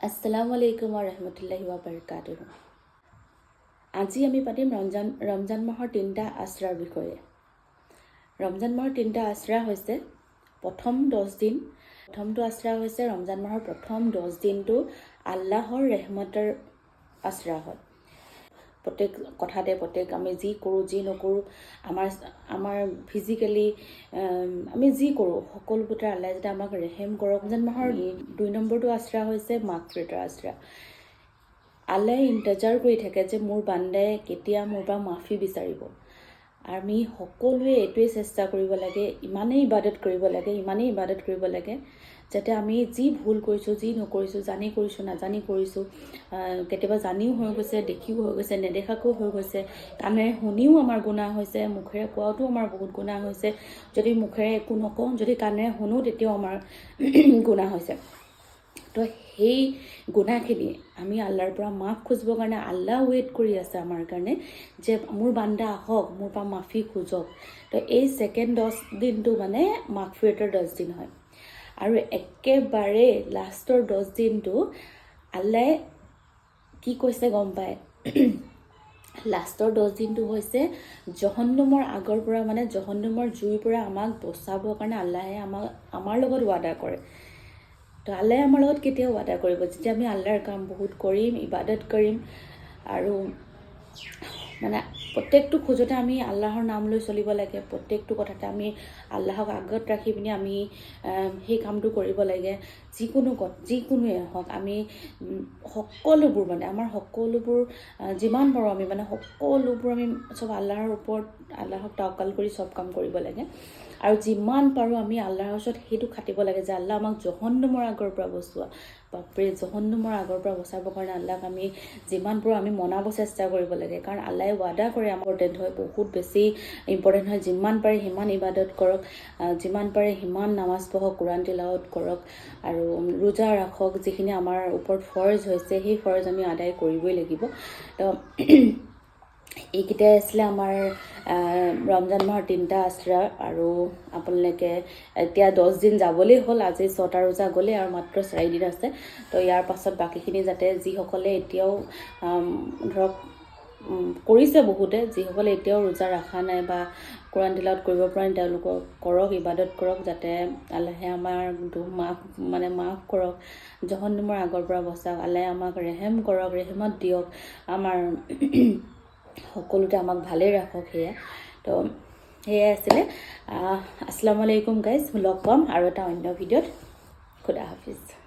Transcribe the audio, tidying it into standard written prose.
আসসালামু আলাইকুম ওয়া ৰাহমাতুল্লাহি ওয়া বাৰাকাতুহু। আজি আমি পাতিম ৰমজান মাহৰ 3টা আশ্ৰাৰ বিষয়ে। ৰমজান মাহৰ 3টা আশ্ৰা হৈছে প্ৰথম 10 দিন। প্ৰথমটো আশ্ৰা হৈছে ৰমজান মাহৰ প্ৰথম 10 দিনটো আল্লাহৰ ৰহমতৰ আশ্ৰা হয়। প্ৰত্যেক কথাতে প্ৰত্যেক আমি যি কৰোঁ যি নকৰোঁ আমাৰ ফিজিকেলি আমি যি কৰোঁ সকলোবোৰতে আল্লাহ যাতে আমাক ৰেহেম কৰক। ৰমজান মাহৰ 2 নম্বৰটো আশ্ৰা হৈছে মাগফিৰাতৰ আশ্ৰা। আল্লাহে ইন্তজাৰ কৰি থাকে যে মোৰ বান্দাই কেতিয়া মোৰ পৰা মাফি বিচাৰিব। আমি সকলোৱে এইটোৱে চেষ্টা কৰিব লাগে, ইমানেই ইবাদত কৰিব লাগে যাতে আমি যি ভুল কৰিছোঁ যি নকৰিছোঁ, জানি কৰিছোঁ নাজানি কৰিছোঁ, কেতিয়াবা জানিও হৈ গৈছে, দেখিও হৈ গৈছে, নেদেখাকৈও হৈ গৈছে, কাণেৰে শুনিও আমাৰ গুনাহ হৈছে, মুখেৰে কোৱাটো আমাৰ বহুত গুনাহ হৈছে। যদি মুখেৰে একো নকওঁ, যদি কাণেৰে শুনো তেতিয়াও আমাৰ গুনাহ হৈছে। তো সেই গুনাহখিনি আমি আল্লাহৰ পৰা মাফ খুজিবৰ কাৰণে আল্লাহ ৱেইট কৰি আছে আমাৰ কাৰণে যে মোৰ বান্দা আহক, মোৰ পৰা মাফি খোজক। তো এই ছেকেণ্ড 10 দিনটো মানে মাগফিৰাতৰ 10 দিন হয়। আৰু একেবাৰে লাষ্টৰ 10 দিনটো আল্লাহে কি কৈছে গম পায়। লাষ্টৰ 10 দিনটো হৈছে জহন্নমৰ আগৰ পৰা, মানে জহন্নমৰ জুইৰ পৰা আমাক বচাবৰ কাৰণে আল্লাহে আমাৰ লগত ৱাদা কৰে। তো আল্লাহে আমাৰ লগত কেতিয়াও ৱাদা কৰিব যেতিয়া আমি আল্লাহৰ কাম বহুত কৰিম, ইবাদত কৰিম, আৰু মানে প্ৰত্যেকটো খোজতে আমি আল্লাহৰ নাম লৈ চলিব লাগে। প্ৰত্যেকটো কথাতে আমি আল্লাহক আগত ৰাখি পিনি আমি সেই কামটো কৰিব লাগে। যিকোনোৱে হওক আমি সকলোবোৰ মানে আমাৰ সকলোবোৰ যিমান পাৰোঁ আমি মানে সকলোবোৰ আমি চব আল্লাহৰ ওপৰত আল্লাহক তাৱাক্কাল কৰি চব কাম কৰিব লাগে। আৰু যিমান পাৰোঁ আমি আল্লাহৰ ওচৰত সেইটো খাটিব লাগে যে আল্লাহ আমাক জহন্নমৰ আগৰ পৰা বচোৱা। বাপৰে, জহন্নমৰ আগৰ পৰা বচাবৰ কাৰণে আল্লাহক আমি যিমান পাৰোঁ আমি মনাব চেষ্টা কৰিব লাগে। কাৰণ আল্লাহে ৱাদা কৰে ইম্পৰ্টেণ্ট হয়, বহুত বেছি ইম্পৰ্টেণ্ট হয়। যিমান পাৰে সিমান ইবাদত কৰক, যিমান পাৰে সিমান নামাজ পঢ়ক, কোৰাণ তিলাৱত কৰক, আৰু ৰোজা ৰাখক। যিখিনি আমাৰ ওপৰত ফৰজ হৈছে সেই ফৰজ আমি আদায় কৰিবই লাগিব। তো এইকেইটাই আছিলে আমাৰ ৰমজান মাহৰ 3টা আশ্ৰা। আৰু আপোনালোকে এতিয়া 10 দিন যাবলৈ হ'ল, আজি 6টা ৰোজা গ'লে আৰু মাত্ৰ 4 দিন আছে। তো ইয়াৰ পাছত বাকীখিনি যাতে যিসকলে এতিয়াও ধৰক কৰিছে বহুতে, যিসকলে এতিয়াও ৰোজা ৰখা নাই বা কোৰাণ তিলাৱত কৰিব পৰা নাই তেওঁলোকক কৰক, ইবাদত কৰক, যাতে আল্লাহে আমাৰ মাফ কৰক, জহন্নমৰ আগৰ পৰা বচাওক, আল্লাহে আমাক ৰেহেম কৰক, ৰেহেমত দিয়ক, আমাৰ সকলোতে আমাক ভালেই ৰাখক। তো সেয়াই আছিলে। আসসালামু আলাইকুম গাইজ, লগ পাম আৰু এটা অন্য ভিডিঅ'ত। খুদা হাফিজ।